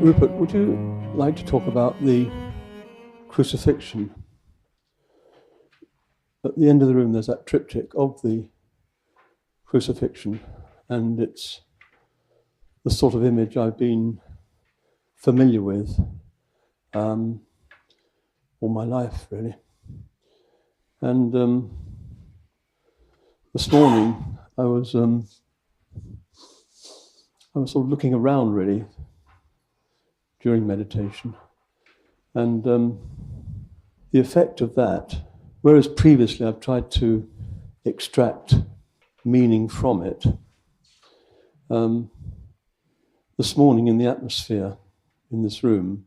Rupert, would you like to talk about the crucifixion? At the end of the room, there's that triptych of the crucifixion, and it's the sort of image I've been familiar with all my life, really. And this morning, I was sort of looking around, really, during meditation, and the effect of that, whereas previously I've tried to extract meaning from it, this morning in the atmosphere in this room,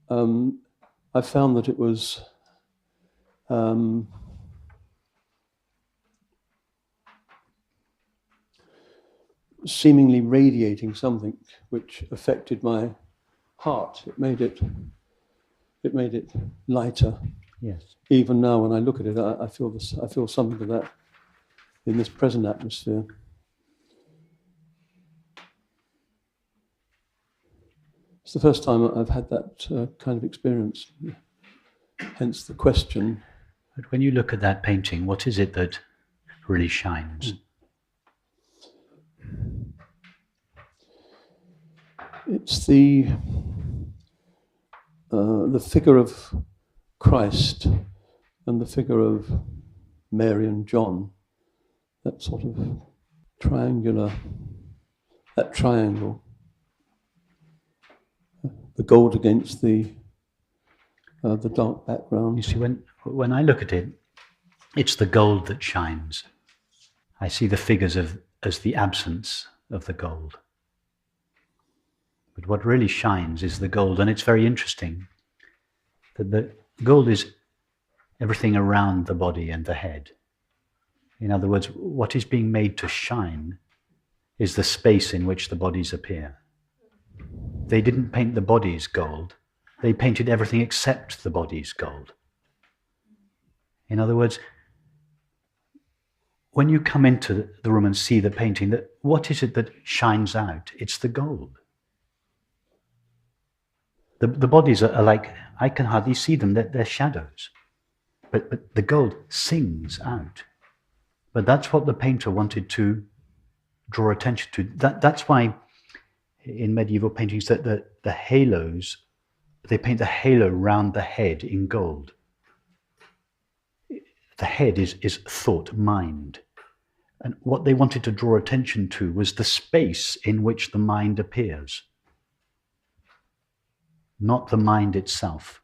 I found that it was seemingly radiating something which affected my heart. It made it lighter. Yes. Even now, when I look at it, I feel this. I feel something of that in this present atmosphere. It's the first time I've had that kind of experience. Hence the question. But when you look at that painting, what is it that really shines? It's the figure of Christ and the figure of Mary and John. That sort of triangle. The gold against the dark background. You see, when I look at it, it's the gold that shines. I see the figures as the absence of the gold. But what really shines is the gold, and it's very interesting that the gold is everything around the body and the head. In other words, what is being made to shine is the space in which the bodies appear. They didn't paint the bodies gold. They painted everything except the bodies gold. In other words, when you come into the room and see the painting, what is it that shines out? It's the gold. The bodies are like, I can hardly see them, they're shadows. But the gold sings out. But that's what the painter wanted to draw attention to. That's why in medieval paintings that the halos, they paint the halo round the head in gold. The head is thought, mind. And what they wanted to draw attention to was the space in which the mind appears, not the mind itself.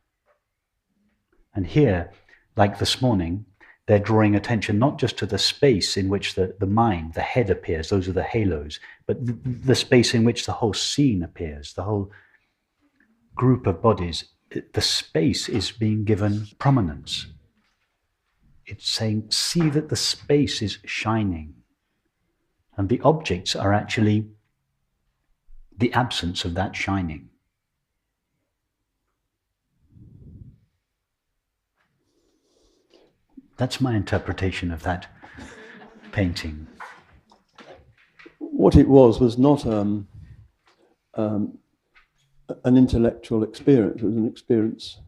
And here, like this morning, they're drawing attention not just to the space in which the mind, the head appears, those are the halos, but the space in which the whole scene appears, the whole group of bodies. The space is being given prominence. It's saying, see that the space is shining. And the objects are actually the absence of that shining. That's my interpretation of that painting. What it was not an intellectual experience. It was an experience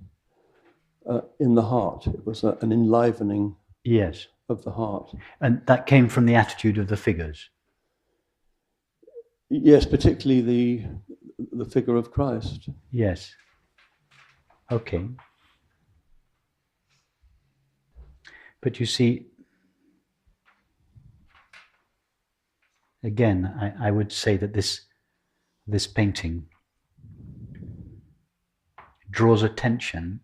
in the heart. It was an enlivening of the heart. And that came from the attitude of the figures? Yes, particularly the figure of Christ. Yes. Okay. But you see, again, I would say that this painting draws attention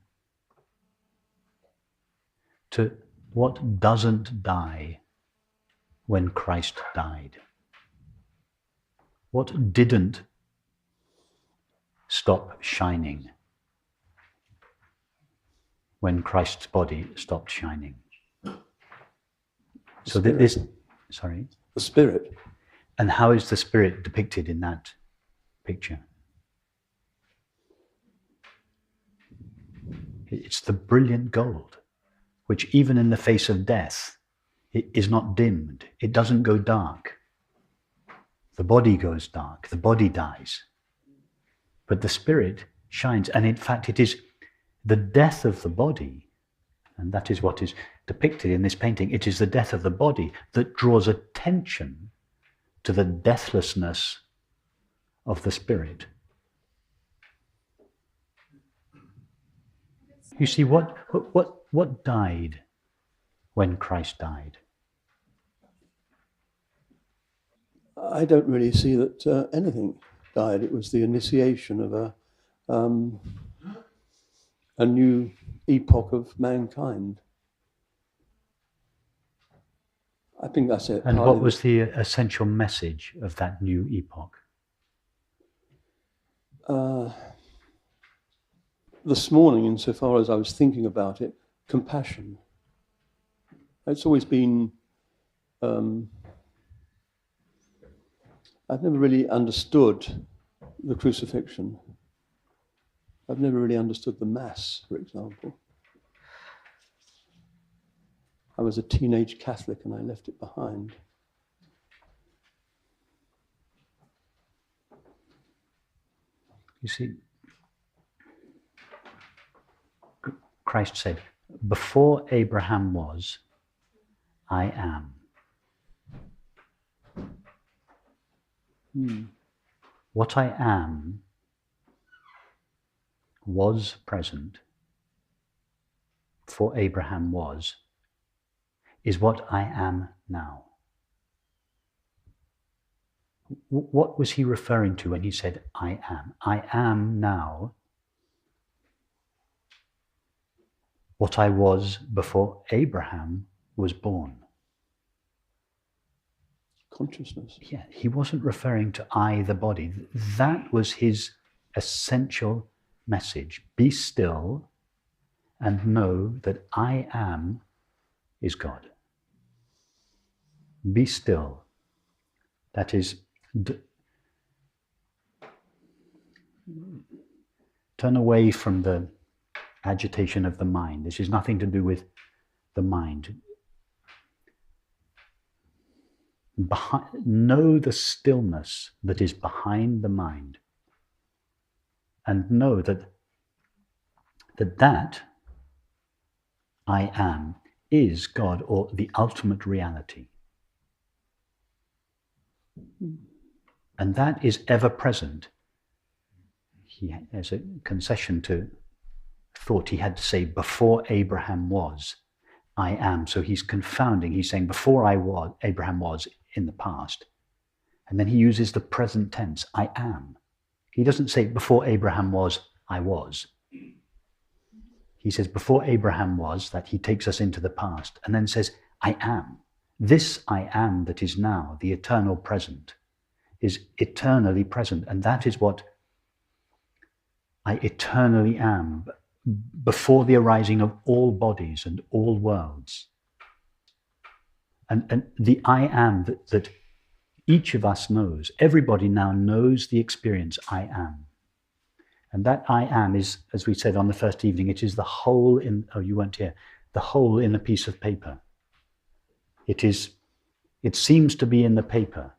to what doesn't die when Christ died. What didn't stop shining when Christ's body stopped shining. So this, sorry? The spirit. And how is the spirit depicted in that picture? It's the brilliant gold, which even in the face of death, it is not dimmed. It doesn't go dark. The body goes dark. The body dies. But the spirit shines, and in fact it is the death of the body, and that is what is depicted in this painting. It is the death of the body that draws attention to the deathlessness of the spirit. You see, what died when Christ died? I don't really see that anything died. It was the initiation of a new epoch of mankind. I think that's it. And what was the essential message of that new epoch? This morning, insofar as I was thinking about it, compassion. It's always been, I've never really understood the crucifixion. I've never really understood the Mass, for example. I was a teenage Catholic and I left it behind. You see, Christ said, before Abraham was, I am. What I am was present, before Abraham was, is what I am now. What was he referring to when he said, I am? I am now what I was before Abraham was born. Consciousness. Yeah, he wasn't referring to I, the body. That was his essential message. Be still and know that I am is God. Be still. That is, turn away from the agitation of the mind. This is nothing to do with the mind. Know the stillness that is behind the mind, and know that I am is God, or the ultimate reality. And that is ever present. As a concession to thought, he had to say, before Abraham was, I am. So he's confounding. He's saying, before Abraham was in the past. And then he uses the present tense, I am. He doesn't say, before Abraham was, I was. He says, before Abraham was, that he takes us into the past, and then says, I am. This I am that is now, the eternal present, is eternally present. And that is what I eternally am, before the arising of all bodies and all worlds. And the I am that each of us knows, everybody now knows the experience I am. And that I am is, as we said on the first evening, it is the whole in, oh, you weren't here, the whole in a piece of paper. It seems to be in the paper.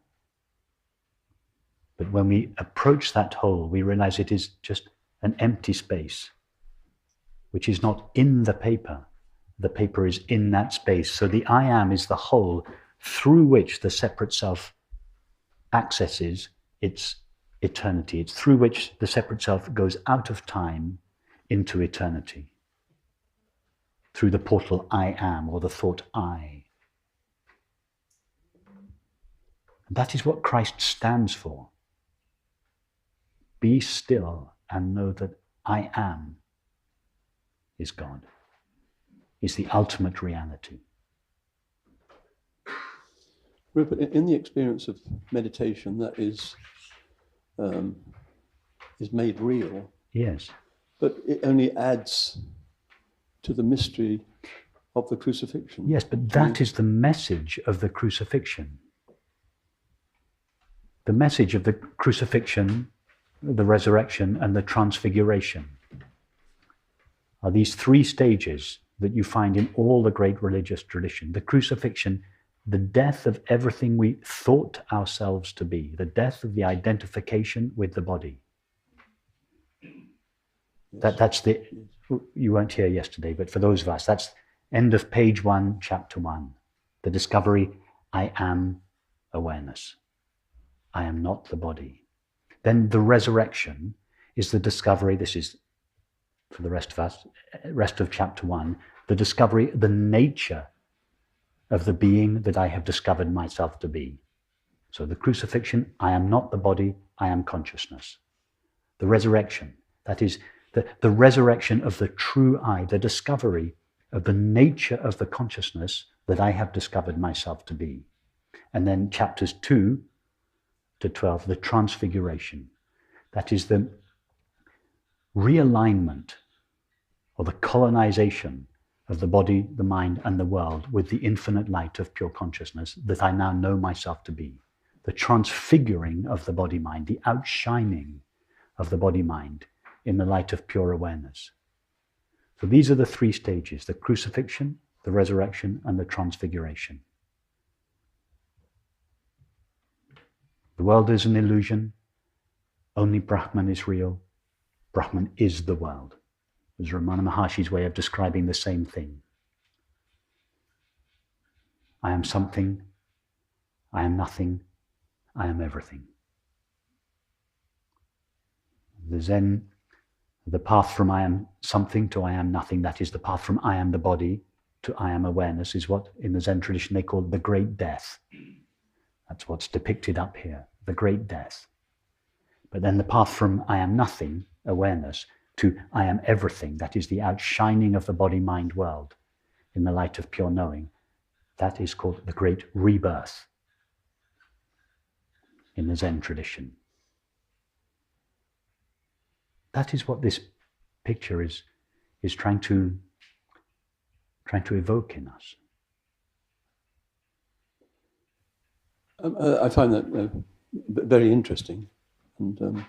But when we approach that whole, we realize it is just an empty space, which is not in the paper. The paper is in that space. So the I am is the whole through which the separate self accesses its eternity. It's through which the separate self goes out of time into eternity. Through the portal I am, or the thought I. And that is what Christ stands for. Be still and know that I am is God, is the ultimate reality. Rupert, in the experience of meditation, that is made real. Yes. But it only adds to the mystery of the crucifixion. Yes, but that is the message of the crucifixion. The message of the crucifixion, the resurrection, and the transfiguration are these three stages that you find in all the great religious tradition. The crucifixion, the death of everything we thought ourselves to be, the death of the identification with the body. Yes. That's the, you weren't here yesterday, but for those of us, that's end of page 1, chapter 1. The discovery, I am awareness. I am not the body. Then the resurrection is the discovery, this is for the rest of us, rest of chapter 1, the discovery, the nature of the being that I have discovered myself to be. So the crucifixion, I am not the body, I am consciousness. The resurrection, that is the resurrection of the true I, the discovery of the nature of the consciousness that I have discovered myself to be. And then chapters 2 to 12, the transfiguration. That is the realignment or the colonization of the body, the mind, and the world with the infinite light of pure consciousness that I now know myself to be. The transfiguring of the body-mind, the outshining of the body-mind in the light of pure awareness. So these are the 3 stages, the crucifixion, the resurrection, and the transfiguration. The world is an illusion. Only Brahman is real. Brahman is the world. It was Ramana Maharshi's way of describing the same thing. I am something. I am nothing. I am everything. The Zen, the path from I am something to I am nothing, that is the path from I am the body to I am awareness, is what in the Zen tradition they call the Great Death. That's what's depicted up here, the Great Death. But then the path from I am nothing, awareness, to I am everything, that is the outshining of the body-mind world in the light of pure knowing, that is called the Great Rebirth in the Zen tradition. That is what this picture is trying to evoke in us. I find that very interesting, and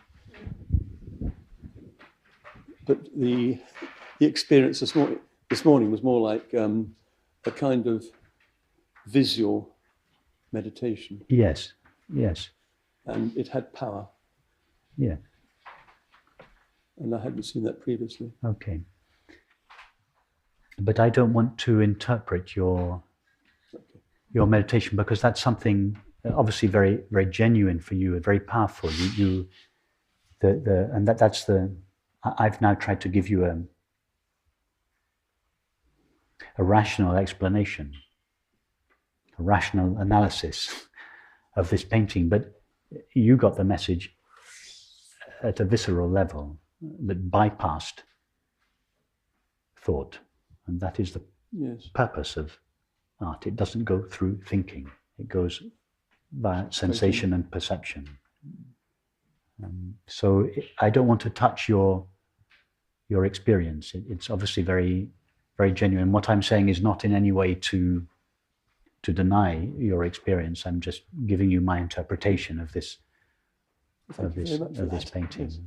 but the experience this morning was more like a kind of visual meditation. Yes, yes. And it had power. Yeah. And I hadn't seen that previously. Okay. But I don't want to interpret your meditation, because that's something obviously very, very genuine for you and very powerful. I've now tried to give you a rational explanation, a rational analysis of this painting, but you got the message at a visceral level that bypassed thought, and that is the purpose of art. It doesn't go through thinking, it goes via sensation and perception. So I don't want to touch your experience. It's obviously very, very genuine. What I'm saying is not in any way to deny your experience. I'm just giving you my interpretation of this painting. Yes.